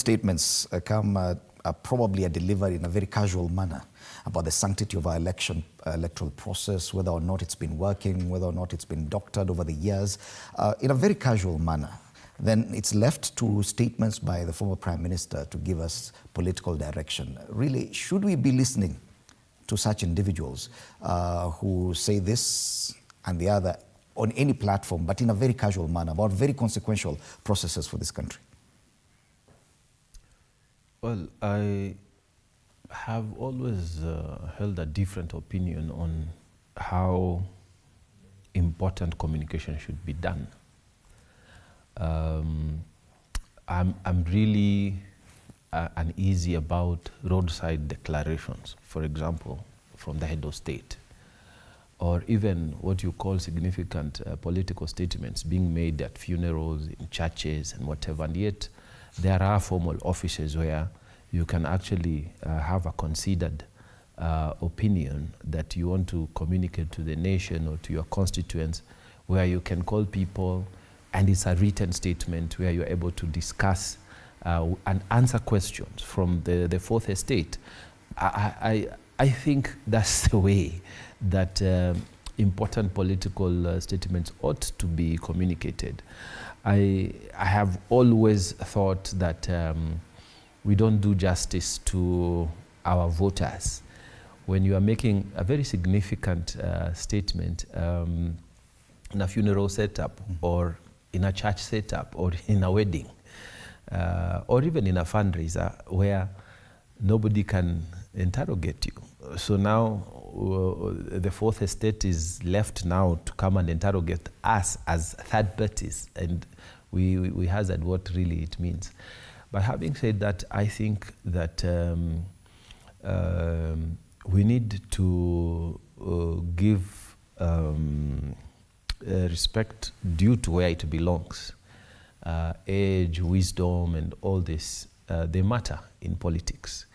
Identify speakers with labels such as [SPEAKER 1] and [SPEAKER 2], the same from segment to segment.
[SPEAKER 1] Statements come probably a delivered in a very casual manner about the sanctity of our electoral process, whether or not it's been working, whether or not it's been doctored over the years, in a very casual manner. Then it's left to statements by the former Prime Minister to give us political direction. Really, should we be listening to such individuals who say this and the other on any platform, but in a very casual manner, about very consequential processes for this country?
[SPEAKER 2] Well, I have always held a different opinion on how important communication should be done. I'm really uneasy about roadside declarations, for example, from the head of state, or even what you call significant political statements being made at funerals, in churches and whatever, and yet there are formal offices where you can actually have a considered opinion that you want to communicate to the nation or to your constituents, where you can call people and it's a written statement where you're able to discuss and answer questions from the fourth estate. I think that's the way that important political statements ought to be communicated. I have always thought that we don't do justice to our voters when you are making a very significant statement in a funeral setup, or in a church setup, or in a wedding, or even in a fundraiser where nobody can interrogate you. So now the fourth estate is left now to come and interrogate us as third parties, and we hazard what really it means. But having said that, I think that we need to give respect due to where it belongs. Age, wisdom, and all this, they matter in politics.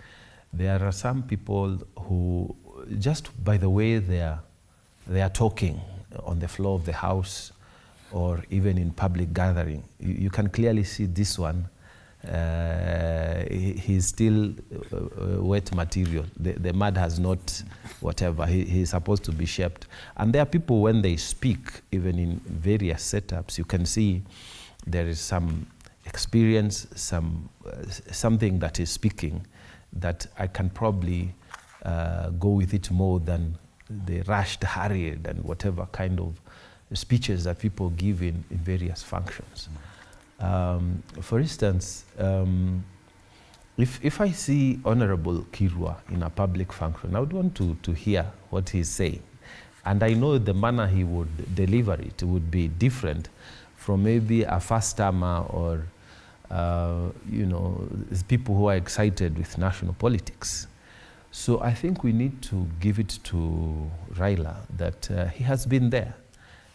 [SPEAKER 2] There are some people who, just by the way they are talking on the floor of the House or even in public gathering, you can clearly see this one, he's still wet material. The mud has not, whatever, he's supposed to be shaped. And there are people, when they speak, even in various setups, you can see there is some experience, something that is speaking, that I can probably go with it more than the rushed, hurried, and whatever kind of speeches that people give in various functions. For instance, if I see Honorable Kirwa in a public function, I would want to hear what he's saying. And I know the manner he would deliver it would be different from maybe a first-timer or people who are excited with national politics. So I think we need to give it to Raila that he has been there.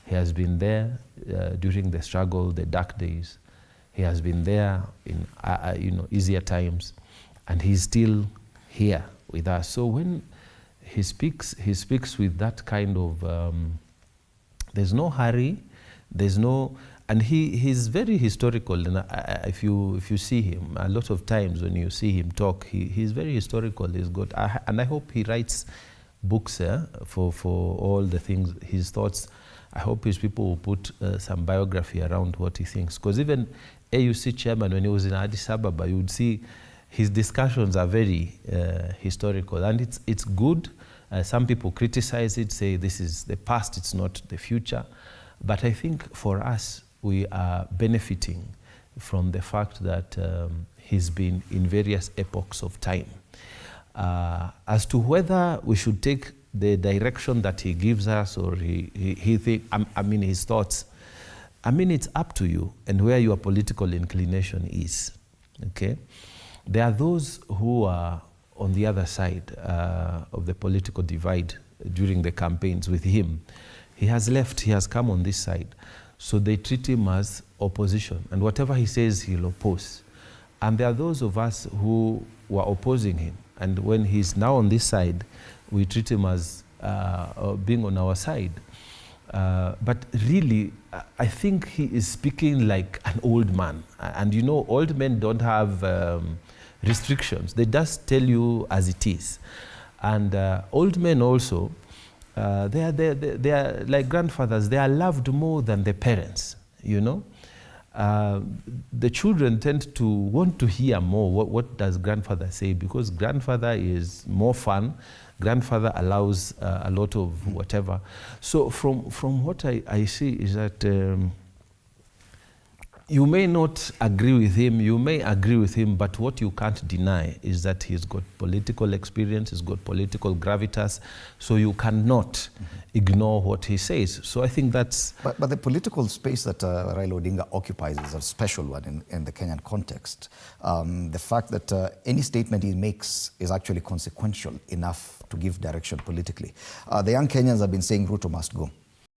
[SPEAKER 2] He has been there during the struggle, the dark days. He has been there in easier times, and he's still here with us. So when he speaks with that kind of, there's no hurry, there's no, and he's very historical. And if you see him, a lot of times when you see him talk, he's very historical. He's good, and I hope he writes books for all the things, his thoughts. I hope his people will put some biography around what he thinks. Because even AUC chairman, when he was in Addis Ababa, you would see his discussions are very historical, and it's good. Some people criticize it, say this is the past, it's not the future. But I think for us, we are benefiting from the fact that he's been in various epochs of time. As to whether we should take the direction that he gives us, or his thoughts, it's up to you and where your political inclination is, okay? There are those who are on the other side of the political divide during the campaigns with him. He has left, he has come on this side. So they treat him as opposition, and whatever he says, he'll oppose. And there are those of us who were opposing him, and when he's now on this side, we treat him as being on our side. But really, I think he is speaking like an old man. And you know, old men don't have restrictions. They just tell you as it is. And old men also, they are like grandfathers. They are loved more than their parents, you know. The children tend to want to hear more. What does grandfather say? Because grandfather is more fun. Grandfather allows a lot of whatever. So from what I see is that you may not agree with him, you may agree with him, but what you can't deny is that he's got political experience, he's got political gravitas, so you cannot ignore what he says. So I think that's...
[SPEAKER 1] But the political space that Raila Odinga occupies is a special one in the Kenyan context. The fact that any statement he makes is actually consequential enough to give direction politically. The young Kenyans have been saying Ruto must go.